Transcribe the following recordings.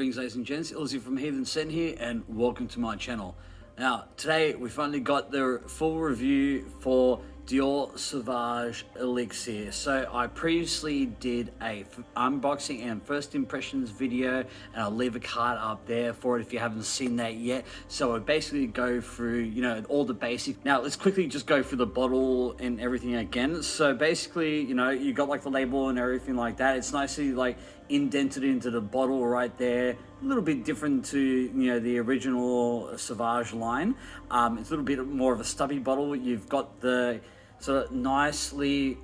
Greetings ladies and gents, Elixir from HeathenScent here and welcome to my channel. Now today we finally got the full review for Dior Sauvage Elixir. So I previously did a unboxing and first impressions video, and I'll leave a card up there for it if you haven't seen that yet. So I basically go through, all the basics. Now let's quickly just go through the bottle and everything again. So basically, you got like the label and everything like that. It's nicely like indented into the bottle right there. A little bit different to the original Sauvage line. It's a little bit more of a stubby bottle. You've got the sort of nicely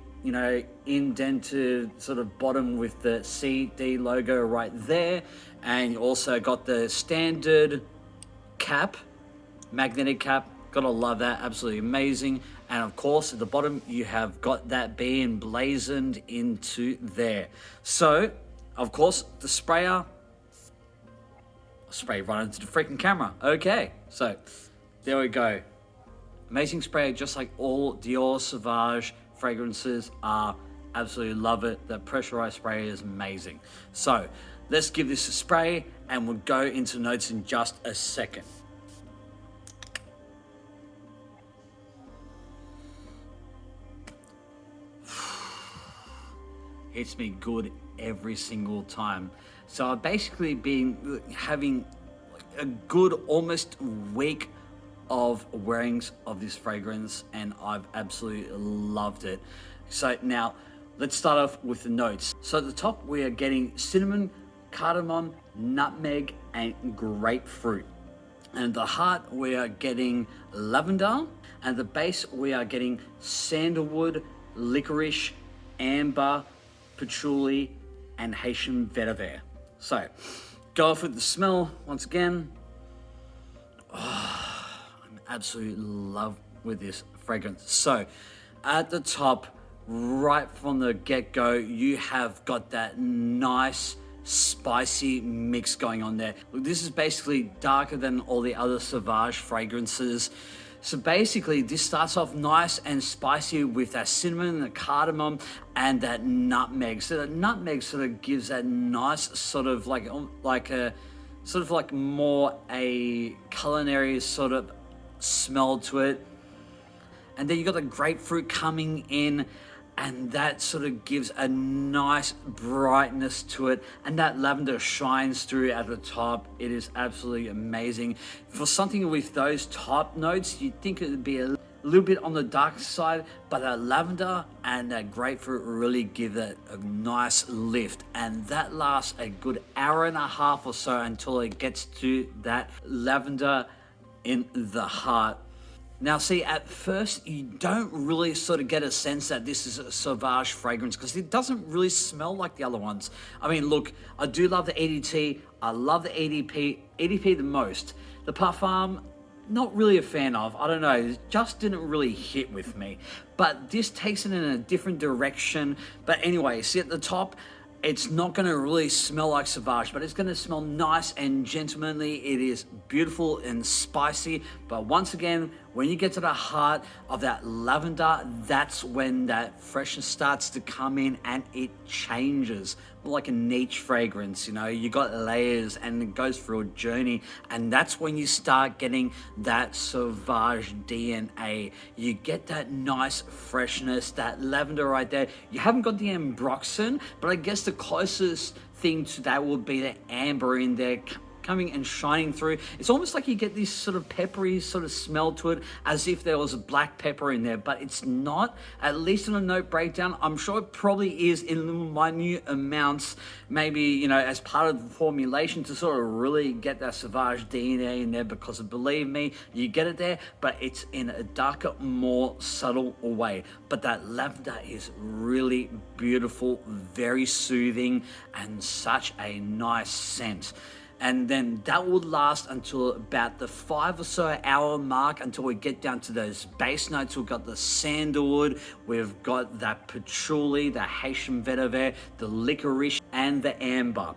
indented sort of bottom with the CD logo right there, and you also got the standard cap, magnetic cap. Gotta love that, absolutely amazing. And of course at the bottom you have got that being blazoned into there. So of course the sprayer, spray right into the freaking camera. Okay, so there we go. Amazing spray, just like all Dior Sauvage fragrances are. Absolutely love it. The pressurized spray is amazing. So let's give this a spray and we'll go into notes in just a second. Hits me good every single time. So I've basically been having a good almost week of wearings of this fragrance and I've absolutely loved it. So now let's start off with the notes. So at the top we are getting cinnamon, cardamom, nutmeg and grapefruit. And at the heart we are getting lavender, and at the base we are getting sandalwood, licorice, amber, patchouli and Haitian vetiver. So go off with the smell once again. I'm absolutely in love with this fragrance. So at the top, right from the get-go, you have got that nice spicy mix going on there. Look, this is basically darker than all the other Sauvage fragrances. So basically this starts off nice and spicy with that cinnamon, the cardamom and that nutmeg. So that nutmeg sort of gives that nice sort of like more a culinary sort of smell to it. And then you got the grapefruit coming in, and that sort of gives a nice brightness to it, and that lavender shines through at the top. It is absolutely amazing. For something with those top notes, you'd think it would be a little bit on the dark side, but that lavender and that grapefruit really give it a nice lift, and that lasts a good hour and a half or so until it gets to that lavender in the heart. Now see, at first you don't really sort of get a sense that this is a Sauvage fragrance because it doesn't really smell like the other ones. I mean, look, I do love the EDT, I love the EDP the most. The parfum, not really a fan of. I don't know, it just didn't really hit with me. But this takes it in a different direction. But anyway, see at the top, it's not going to really smell like Sauvage, but it's going to smell nice and gentlemanly. It is beautiful and spicy, but once again, when you get to the heart of that lavender, that's when that freshness starts to come in and it changes. Like a niche fragrance, you got layers and it goes through a journey, and that's when you start getting that Sauvage DNA. You get that nice freshness, that lavender right there. You haven't got the ambroxan, but I guess the closest thing to that would be the amber in there coming and shining through. It's almost like you get this sort of peppery sort of smell to it, as if there was a black pepper in there, but it's not, at least in a note breakdown. I'm sure it probably is in little minute amounts, maybe, as part of the formulation to sort of really get that Sauvage DNA in there, because believe me, you get it there, but it's in a darker, more subtle way. But that lavender is really beautiful, very soothing, and such a nice scent. And then that would last until about the 5 or so hour mark, until we get down to those base notes. We've got the sandalwood, we've got that patchouli, the Haitian vetiver, the licorice and the amber.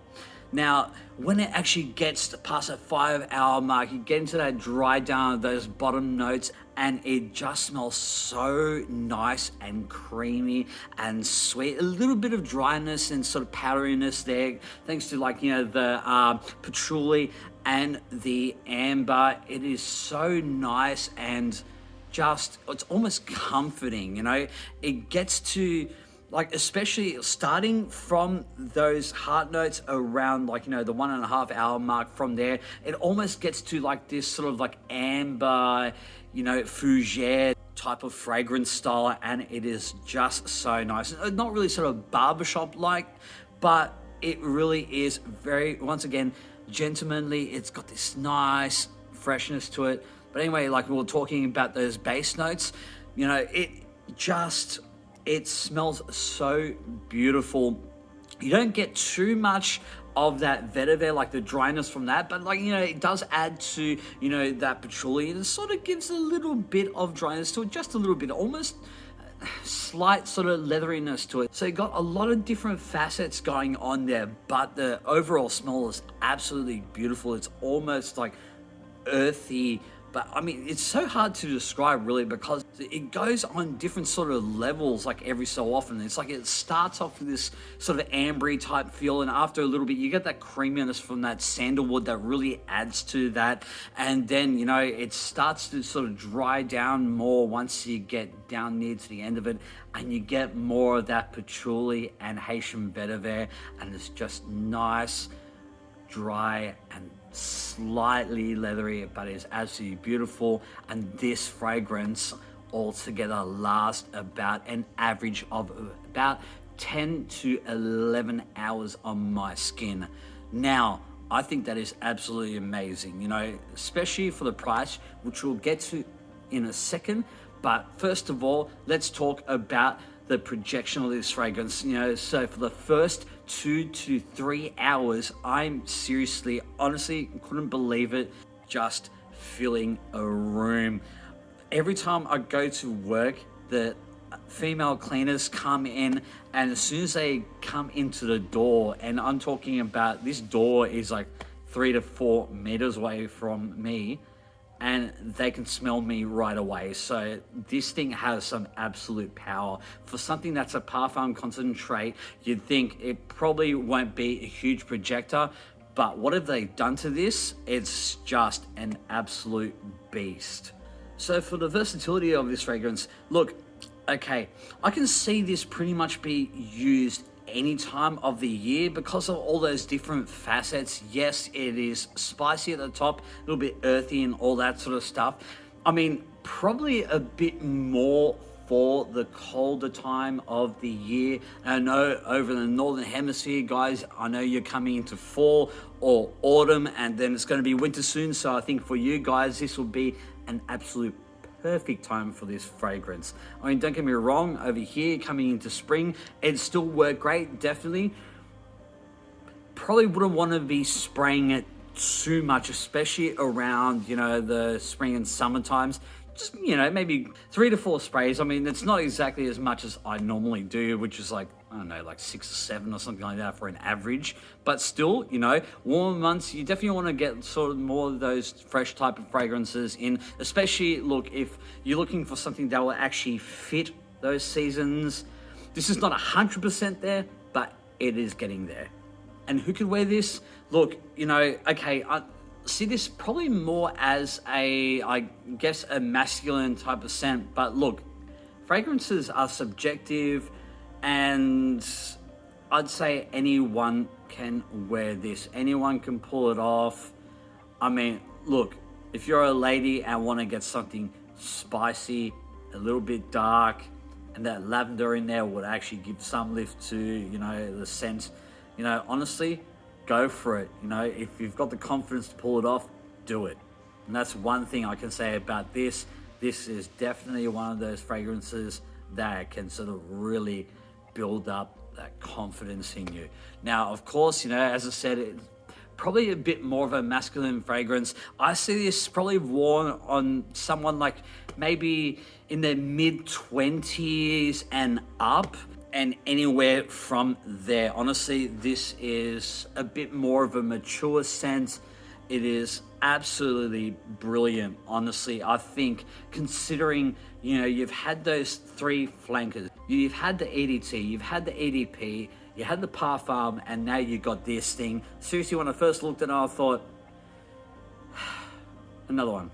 Now, when it actually gets past a 5 hour mark, you get into that dry down of those bottom notes, and it just smells so nice and creamy and sweet. A little bit of dryness and sort of powderiness there, thanks to the patchouli and the amber. It is so nice and it's almost comforting, It gets to, especially starting from those heart notes around the 1.5 hour mark. From there, it almost gets to this sort of amber, fougere type of fragrance style, and it is just so nice. Not really sort of barbershop like, but it really is very, once again, gentlemanly. It's got this nice freshness to it. But anyway, like we were talking about those base notes, it smells so beautiful. You don't get too much of that vetiver, like the dryness from that, but it does add to, that patchouli, and it sort of gives a little bit of dryness to it, just a little bit, almost slight sort of leatheriness to it. So you got a lot of different facets going on there, but the overall smell is absolutely beautiful. It's almost like earthy, but I mean, it's so hard to describe really, because it goes on different sort of levels every so often. It's it starts off with this sort of ambery type feel, and after a little bit you get that creaminess from that sandalwood that really adds to that, and then it starts to sort of dry down more once you get down near to the end of it, and you get more of that patchouli and Haitian vetiver, and it's just nice, dry, and slightly leathery, but it's absolutely beautiful. And this fragrance altogether lasts about an average of about 10 to 11 hours on my skin. Now, I think that is absolutely amazing, especially for the price, which we'll get to in a second. But first of all, let's talk about the projection of this fragrance. So for the first 2 to 3 hours, I'm seriously, honestly, couldn't believe it, just filling a room. Every time I go to work, the female cleaners come in, and as soon as they come into the door, and I'm talking about, this door is 3 to 4 meters away from me, and they can smell me right away. So this thing has some absolute power. For something that's a parfum concentrate, you'd think it probably won't be a huge projector, but what have they done to this? It's just an absolute beast. So for the versatility of this fragrance, look, okay, I can see this pretty much be used any time of the year because of all those different facets. Yes, it is spicy at the top, a little bit earthy and all that sort of stuff. I mean, probably a bit more for the colder time of the year. And I know over the northern hemisphere, guys, I know you're coming into fall or autumn, and then it's going to be winter soon. So I think for you guys, this will be an absolute perfect time for this fragrance. I mean, don't get me wrong, over here coming into spring, it still worked great, definitely. Probably wouldn't want to be spraying it too much, especially around, the spring and summer times. Just, maybe 3 to 4 sprays. I mean, it's not exactly as much as I normally do, which is I don't know, 6 or 7 or something like that for an average. But still, warmer months, you definitely want to get sort of more of those fresh type of fragrances in. Especially, look, if you're looking for something that will actually fit those seasons. This is not 100% there, but it is getting there. And who could wear this? Look, okay, I see this probably more as I guess, a masculine type of scent. But look, fragrances are subjective, and I'd say anyone can wear this. Anyone can pull it off. I mean, look, if you're a lady and want to get something spicy, a little bit dark, and that lavender in there would actually give some lift to, the scent, honestly, go for it. If you've got the confidence to pull it off, do it. And that's one thing I can say about this. This is definitely one of those fragrances that can sort of really build up that confidence in you. Now, of course, as I said, it's probably a bit more of a masculine fragrance. I see this probably worn on someone maybe in their mid-20s and up. and anywhere from there. Honestly, this is a bit more of a mature scent. It is absolutely brilliant. Honestly, I think considering, you know, you've had those three flankers, you've had the EDT, you've had the EDP, you had the parfum, and now you got this thing. Seriously, when I first looked at it, I thought, another one.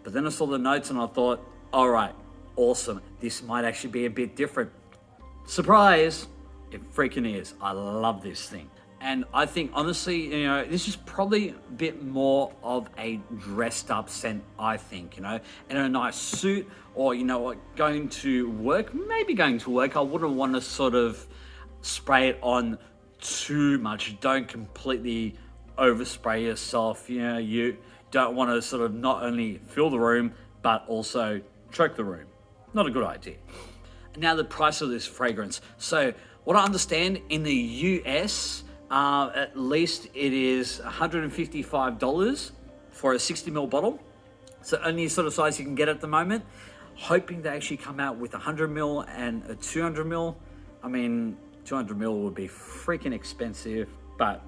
But then I saw the notes and I thought, all right, awesome. This might actually be a bit different. Surprise, it freaking is. I love this thing. And I think, honestly, you know, this is probably a bit more of a dressed up scent, I think, you know, in a nice suit, or, you know what, going to work, maybe going to work. I wouldn't want to sort of spray it on too much. Don't completely overspray yourself. You know, you don't want to sort of not only fill the room, but also choke the room. Not a good idea. Now the price of this fragrance. So what I understand, in the US, at least it is $155 for a 60ml bottle. So only sort of size you can get at the moment. Hoping they actually come out with 100ml and a 200ml. I mean, 200ml would be freaking expensive, but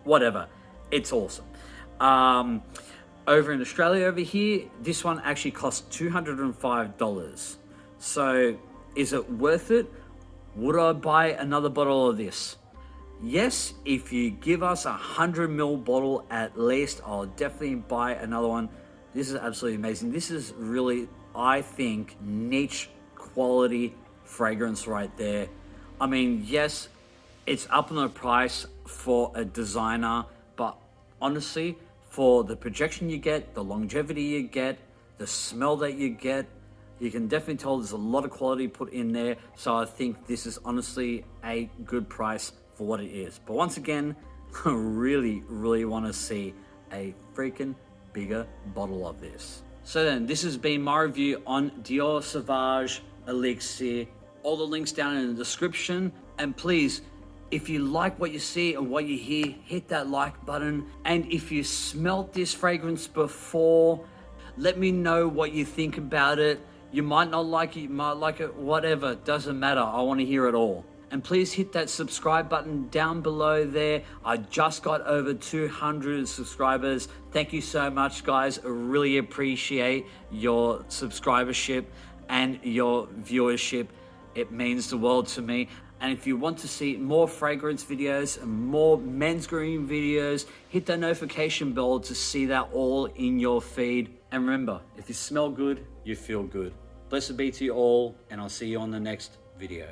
whatever. It's awesome. Over in Australia over here, this one actually costs $205. So is it worth it? Would I buy another bottle of this? Yes, if you give us a 100ml bottle at least, I'll definitely buy another one. This is absolutely amazing. This is really, I think, niche quality fragrance right there. I mean, yes, it's up on the price for a designer, but honestly, for the projection you get, the longevity you get, the smell that you get, you can definitely tell there's a lot of quality put in there. So I think this is honestly a good price for what it is. But once again, I really, really want to see a freaking bigger bottle of this. So then, this has been my review on Dior Sauvage Elixir. All the links down in the description. And please, if you like what you see and what you hear, hit that like button. And if you smelt this fragrance before, let me know what you think about it. You might not like it, you might like it, whatever, doesn't matter. I want to hear it all. And please hit that subscribe button down below there. I just got over 200 subscribers. Thank you so much, guys. I really appreciate your subscribership and your viewership. It means the world to me. And if you want to see more fragrance videos and more men's grooming videos, hit that notification bell to see that all in your feed. And remember, if you smell good, you feel good. Blessed be to you all, and I'll see you on the next video.